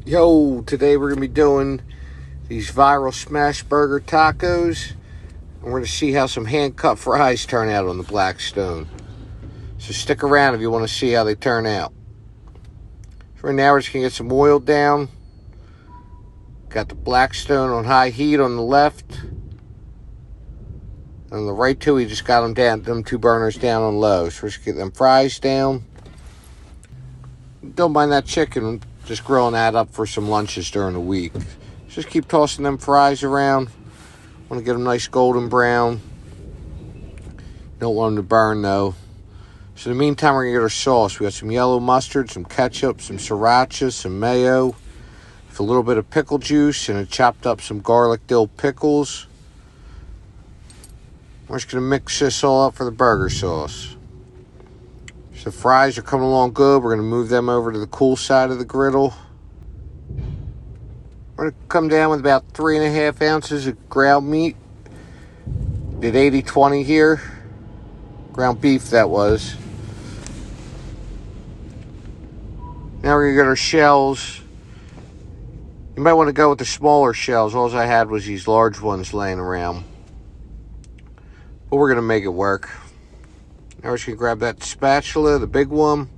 Yo, today we're going to be doing these viral smash burger tacos. And we're going to see how some hand-cut fries turn out on the Blackstone. So stick around if you want to see how they turn out. So right now we're just going to get some oil down. Got the Blackstone on high heat on the left. On the right too, we just got them down, them two burners down on low. So we're just get them fries down. Don't mind that chicken, just grilling that up for some lunches during the week. Just keep tossing them fries around. Want to get them nice golden brown. Don't want them to burn though. So in the meantime, we're going to get our sauce. We got some yellow mustard, some ketchup, some sriracha, some mayo, with a little bit of pickle juice, and I chopped up some garlic dill pickles. We're just going to mix this all up for the burger sauce. So the fries are coming along good. We're going to move them over to the cool side of the griddle. We're going to come down with about 3.5 ounces of ground meat. Did 80-20 here. Ground beef, that was. Now we're going to get our shells. You might want to go with the smaller shells. All I had was these large ones laying around. But we're going to make it work. Now we're just going to grab that spatula, the big one,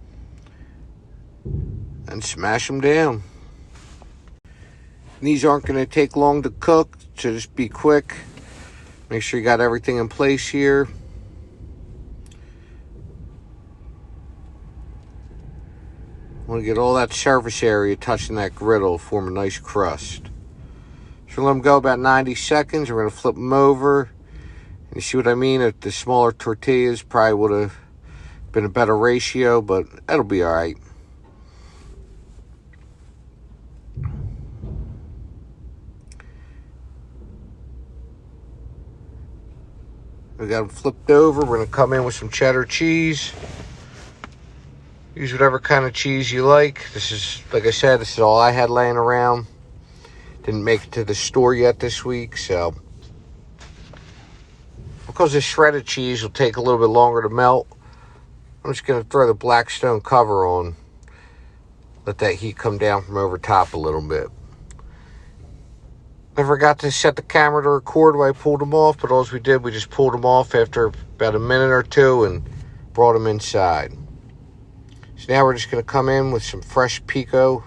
and smash them down. These aren't going to take long to cook, so just be quick. Make sure you got everything in place here. Want to get all that surface area touching that griddle, form a nice crust. So let them go about 90 seconds. We're going to flip them over. You see what I mean? If the smaller tortillas probably would have been a better ratio, but that'll be all right. We got them flipped over. We're going to come in with some cheddar cheese. Use whatever kind of cheese you like. This is, like I said, this is all I had laying around. Didn't make it to the store yet this week, so. Because this shredded cheese will take a little bit longer to melt, I'm just going to throw the Blackstone cover on. Let that heat come down from over top a little bit. I forgot to set the camera to record when I pulled them off, but all we did, we just pulled them off after about a minute or two and brought them inside. So now we're just going to come in with some fresh pico.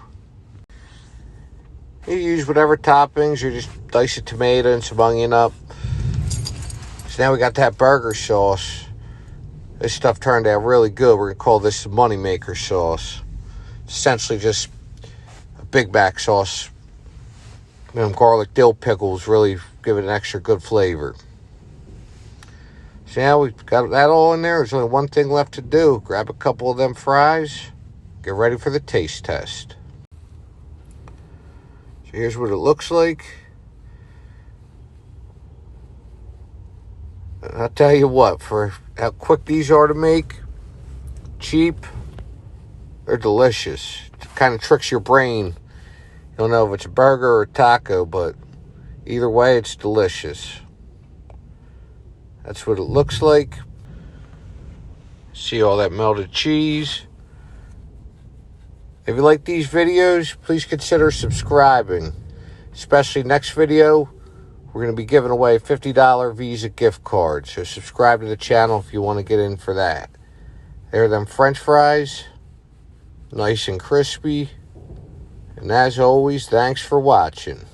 You use whatever toppings, you just dice a tomato and some onion up. So now we got that burger sauce. This stuff turned out really good. We're going to call this the moneymaker sauce. It's essentially just a Big Mac sauce. Them garlic dill pickles really give it an extra good flavor. So now we've got that all in there. There's only one thing left to do. Grab a couple of them fries. Get ready for the taste test. So here's what it looks like. I'll tell you what, for how quick these are to make, cheap, they're delicious. It kind of tricks your brain. You don't know if it's a burger or a taco, but either way, it's delicious. That's what it looks like. See all that melted cheese. If you like these videos, please consider subscribing. Especially next video, we're going to be giving away a $50 Visa gift card. So subscribe to the channel if you want to get in for that. There are them French fries. Nice and crispy. And as always, thanks for watching.